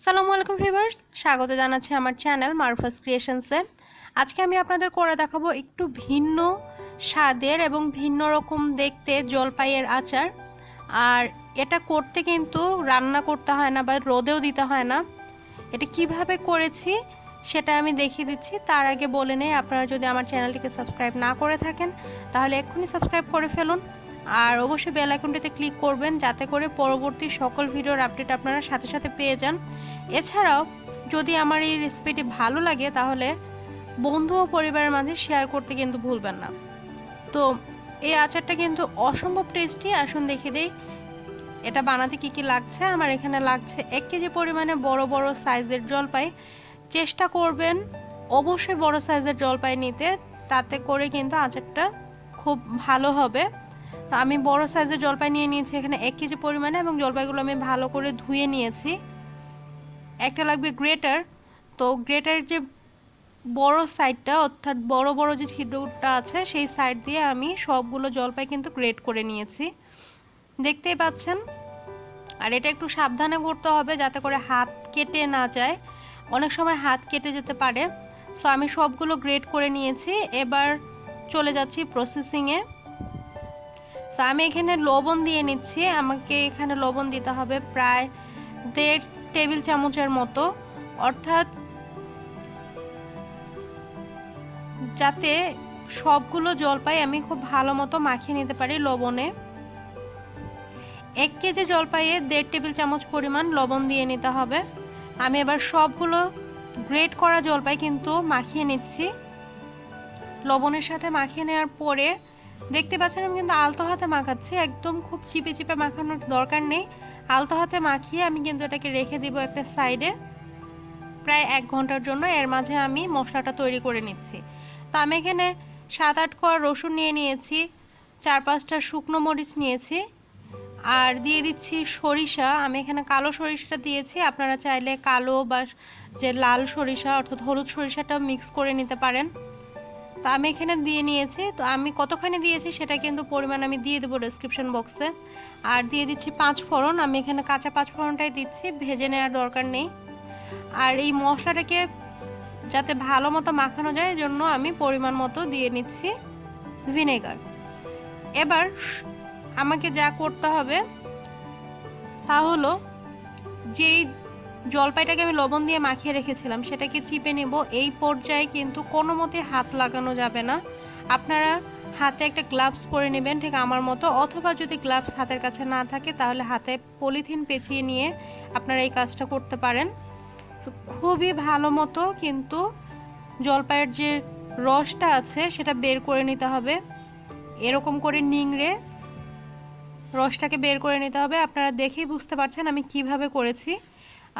আসসালামু আলাইকুম ভিউয়ার্স, স্বাগত জানাচ্ছি আমার চ্যানেল মারুফাস ক্রিয়েশনসে। আজকে আমি আপনাদের করে দেখাবো একটু ভিন্ন স্বাদের এবং ভিন্ন রকম দেখতে জলপাইয়ের আচার। আর এটা করতে কিন্তু রান্না করতে হয় না বা রোদেও দিতে হয় না। এটা কিভাবে করেছি সেটা আমি দেখিয়ে দিচ্ছি। তার আগে বলে নেই, আপনারা যদি আমার চ্যানেলটিকে সাবস্ক্রাইব না করে থাকেন তাহলে এক্ষুনি সাবস্ক্রাইব করে ফেলুন। আর অবশ্যই বেল আইকনটিতে ক্লিক করবেন যাতে করে পরবর্তী সকল ভিডিওর আপডেট আপনারা সাথে সাথে পেয়ে যান। এছাড়াও যদি আমার এই রেসিপিটি ভালো লাগে তাহলে বন্ধু ও পরিবারের মাঝে শেয়ার করতে কিন্তু ভুলবেন না। তো এই আচারটা কিন্তু অসম্ভব টেস্টি। আসুন দেখে দেই এটা বানাতে কি কি লাগছে। আমার এখানে লাগছে 1 কেজি পরিমাণে বড় বড় সাইজের জলপাই। চেষ্টা করবেন অবশ্যই বড় সাইজের জলপাই নিতে, তাতে করে কিন্তু আচারটা খুব ভালো হবে। তো আমি বড় সাইজের জলপাই নিয়ে নিয়েছি এখানে 1 কেজি পরিমাণে, এবং জলপাইগুলো আমি ভালো করে ধুয়ে নিয়েছি। একটা লাগবে গ্রেটার। তো গ্রেটারের যে বড় সাইডটা, অর্থাৎ বড় বড় যে ছিদ্রটা আছে সেই সাইড দিয়ে আমি সবগুলো জলপাই কিন্তু গ্রেট করে নিয়েছি, দেখতেই পাচ্ছেন। আর এটা একটু সাবধানে করতে হবে যাতে করে হাত কেটে না যায়, অনেক সময় হাত কেটে যেতে পারে। সো আমি সবগুলো গ্রেট করে নিয়েছি। এবার চলে যাচ্ছি প্রসেসিংয়ে। সো আমি এখানে লবণ দিয়ে নিচ্ছি। আমাকে এখানে লবণ দিতে হবে প্রায় 1.5 টেবিল চামচের মতো, অর্থাৎ যাতে সবগুলো জলপাই আমি খুব ভালো মতো মাখিয়ে নিতে পারি লবণে। 1 কেজি জলপাইয়ে 1.5 টেবিল চামচ পরিমাণ লবণ দিয়ে নিতে হবে। আমি এবার সবগুলো গ্রেট করা জলপাই কিন্তু মাখিয়ে নিচ্ছি। লবণের সাথে মাখিয়ে নেওয়ার পরে দেখতে পাচ্ছেন আমি কিন্তু আলতো হাতে মাখাচ্ছি, একদম খুব চিপে চিপে মাখানোর দরকার নেই। আলতো হাতে মাখিয়ে আমি কিন্তু এটাকে রেখে দিব একটা সাইডে প্রায় 1 ঘন্টার জন্য। এর মাঝে আমি মশলাটা তৈরি করে নিচ্ছি। তো আমি এখানে 7-8 কোয়া রসুন নিয়ে নিয়েছি, 4-5টা শুকনো মরিচ নিয়েছি, আর দিয়ে দিচ্ছি সরিষা। আমি এখানে কালো সরিষাটা দিয়েছি, আপনারা চাইলে কালো বা যে লাল সরিষা অর্থাৎ হলুদ সরিষাটা মিক্স করে নিতে পারেন। তো আমি এখানে দিয়ে নিয়েছি। তো আমি কতখানি দিয়েছি সেটা কিন্তু পরিমাণ আমি দিয়ে দেবো ডেসক্রিপশন বক্সে। আর দিয়ে দিচ্ছি 5 ফোড়ন। আমি এখানে কাঁচা 5 ফোড়নটাই দিচ্ছি, ভেজে নেওয়ার দরকার নেই। আর এই মশলাটাকে যাতে ভালো মতো মাখানো যায় জন্য আমি পরিমাণ মতো দিয়ে নিচ্ছি ভিনেগার। এবার আমাকে যা করতে হবে তা হলো, যেই জলপাইটাকে আমি লবণ দিয়ে মাখিয়ে রেখেছিলাম সেটাকে চিপে নেব। এই পর্যায়ে কিন্তু কোনো মতে হাত লাগানো যাবে না। আপনারা হাতে একটা গ্লাভস পরে নেবেন ঠিক আমার মতো, অথবা যদি গ্লাভস হাতের কাছে না থাকে তাহলে হাতে পলিথিন পেঁচিয়ে নিয়ে আপনারা এই কাজটা করতে পারেন। তো খুবই ভালো মতো কিন্তু জলপাইয়ের যে রসটা আছে সেটা বের করে নিতে হবে। এরকম করে নিংড়ে রসটাকে বের করে নিতে হবে। আপনারা দেখেই বুঝতে পারছেন আমি কিভাবে করেছি।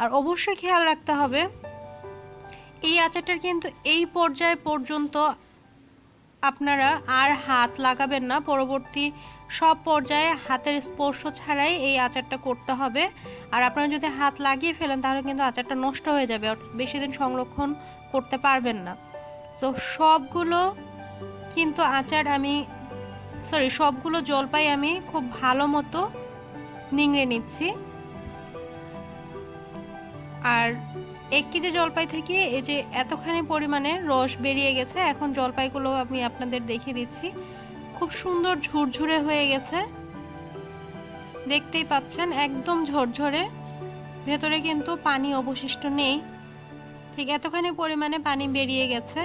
আর অবশ্যই খেয়াল রাখতে হবে এই আচারটার কিন্তু এই পর্যায় পর্যন্ত আপনারা আর হাত লাগাবেন না। পরবর্তী সব পর্যায়ে হাতের স্পর্শ ছাড়াই এই আচারটা করতে হবে। আর আপনারা যদি হাত লাগিয়ে ফেলেন তাহলে কিন্তু আচারটা নষ্ট হয়ে যাবে, অর্থাৎ বেশি দিন সংরক্ষণ করতে পারবেন না। তো সবগুলো কিন্তু সবগুলো জলপাই আমি খুব ভালো মতো নিংড়ে নিচ্ছি। আর 1 কেজি জলপাই থেকে এই যে এতখানি পরিমাণে রস বেরিয়ে গেছে। এখন জলপাইগুলো আমি আপনাদের দেখিয়ে দিচ্ছি, খুব সুন্দর ঝুরঝুরে হয়ে গেছে, দেখতেই পাচ্ছেন একদম ঝরঝরে, ভেতরে কিন্তু পানি অবশিষ্ট নেই। ঠিক এতখানি পরিমাণে পানি বেরিয়ে গেছে।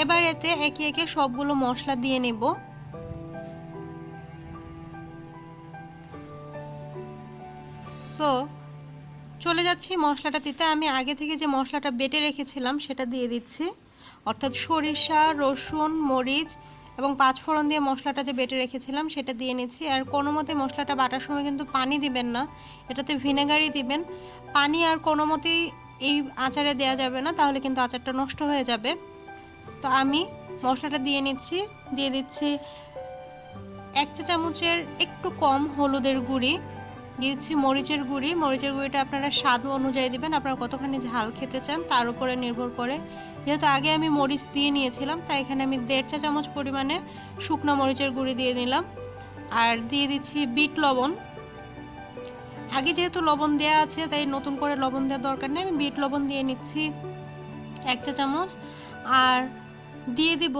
এবার এতে একে একে সবগুলো মশলা দিয়ে নেব। সো চলে যাচ্ছি মশলাটা দিতে। আমি আগে থেকে যে মশলাটা বেটে রেখেছিলাম সেটা দিয়ে দিচ্ছি, অর্থাৎ সরিষা, রসুন, মরিচ এবং 5 ফোড়ন দিয়ে মশলাটা যে বেটে রেখেছিলাম সেটা দিয়ে নিচ্ছি। আর কোনো মতে মশলাটা বাটার সময় কিন্তু পানি দিবেন না, এটাতে ভিনেগারই দিবেন। পানি আর কোনো মতেই এই আচারে দেওয়া যাবে না, তাহলে কিন্তু আচারটা নষ্ট হয়ে যাবে। তো আমি মশলাটা দিয়ে নিচ্ছি। দিয়ে দিচ্ছি 1 চা চামচের একটু কম হলুদের গুঁড়ি, দিচ্ছি মরিচের গুঁড়ি। মরিচের গুঁড়িটা আপনারা স্বাদ অনুযায়ী দিবেন, আপনারা কতখানি ঝাল খেতে চান তার উপরে নির্ভর করে। যেহেতু আগে আমি মরিচ দিয়ে নিয়েছিলাম তাই এখানে আমি 1.5 চা চামচ পরিমাণে শুকনো মরিচের গুঁড়ি দিয়ে নিলাম। আর দিয়ে দিচ্ছি বিট লবণ। আগে যেহেতু লবণ দেওয়া আছে তাই নতুন করে লবণ দেওয়ার দরকার নেই। আমি বিট লবণ দিয়ে নিচ্ছি 1 চা চামচ, আর দিয়ে দিব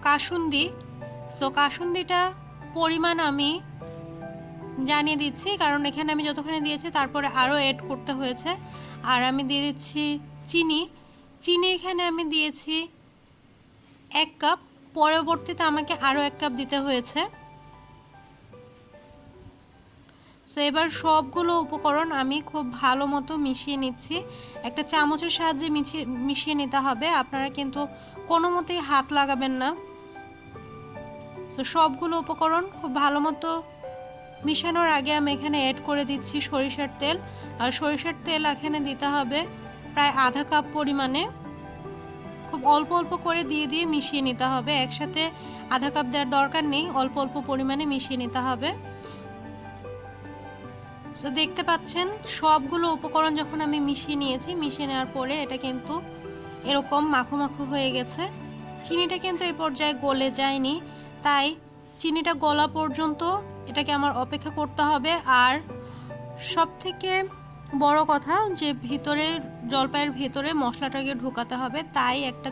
কাসুন্দি। সো কাসুন্দিটা পরিমাণ আমি জানিয়ে দিচ্ছি, কারণ এখানে আমি যতখানি দিয়েছি তারপরে আরও অ্যাড করতে হয়েছে। আর আমি দিয়ে দিচ্ছি চিনি। চিনি এখানে আমি দিয়েছি 1 কাপ, পরবর্তীতে আমাকে আরও 1 কাপ দিতে হয়েছে। সো এবার সবগুলো উপকরণ আমি খুব ভালো মতো মিশিয়ে নিচ্ছি। একটা চামচের সাহায্যে মিশিয়ে নিতে হবে, আপনারা কিন্তু কোনো মতেই হাত লাগাবেন না। সো সবগুলো উপকরণ খুব ভালো মতো মিশানোর আগে আমি এখানে অ্যাড করে দিচ্ছি সরিষার তেল। আর সরিষার তেল এখানে দিতে হবে প্রায় আধা কাপ পরিমাণে। খুব অল্প অল্প করে দিয়ে দিয়ে মিশিয়ে নিতে হবে, একসাথে আধা কাপ দেওয়ার দরকার নেই, অল্প অল্প পরিমাণে মিশিয়ে নিতে হবে। সো দেখতে পাচ্ছেন সবগুলো উপকরণ যখন আমি মিশিয়ে নিয়েছি, মিশিয়ে নেওয়ার পরে এটা কিন্তু এরকম মাখো মাখো হয়ে গেছে। চিনিটা কিন্তু এই পর্যায়ে গলে যায়নি, তাই চিনিটা গলা পর্যন্ত এটাকে আমার অপেক্ষা করতে হবে। আর সবথেকে বড় কথা যে ভিতরে জলপাইয়ের ভেতরে মশলাটাকে ঢোকাতে হবে, তাই একটা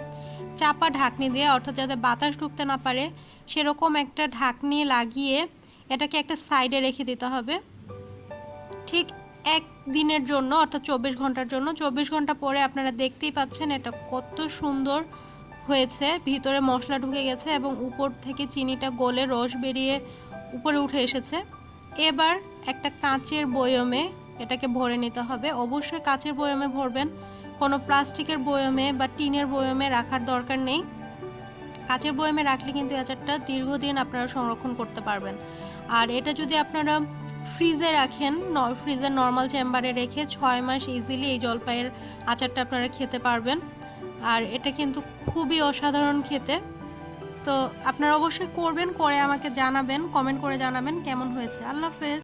চাপা ঢাকনি দিয়ে, অর্থাৎ যাতে বাতাস ঢুকতে না পারে সেরকম একটা ঢাকনি লাগিয়ে এটাকে একটা সাইডে রেখে দিতে হবে ঠিক 1 দিনের জন্য, অর্থাৎ 24 ঘন্টার জন্য। 24 ঘন্টা পরে আপনারা দেখতেই পাচ্ছেন এটা কত সুন্দর হয়েছে, ভিতরে মশলা ঢুকে গেছে এবং উপর থেকে চিনিটা গলে রস বেরিয়ে উপরে উঠে এসেছে। এবার একটা কাঁচের বয়মে এটাকে ভরে নিতে হবে। অবশ্যই কাঁচের বয়মে ভরবেন, কোনো প্লাস্টিকের বয়মে বা টিনের বয়মে রাখার দরকার নেই। কাঁচের বয়মে রাখলে কিন্তু আচারটা দীর্ঘদিন আপনারা সংরক্ষণ করতে পারবেন। আর এটা যদি আপনারা ফ্রিজে রাখেন, ফ্রিজের নর্মাল চেম্বারে রেখে 6 মাস ইজিলি এই জলপাইয়ের আচারটা আপনারা খেতে পারবেন। আর এটা কিন্তু খুবই অসাধারণ খেতে। তো আপনারা অবশ্যই করবেন, করে আমাকে জানাবেন, কমেন্ট করে জানাবেন কেমন হয়েছে। আল্লাহ হাফেজ।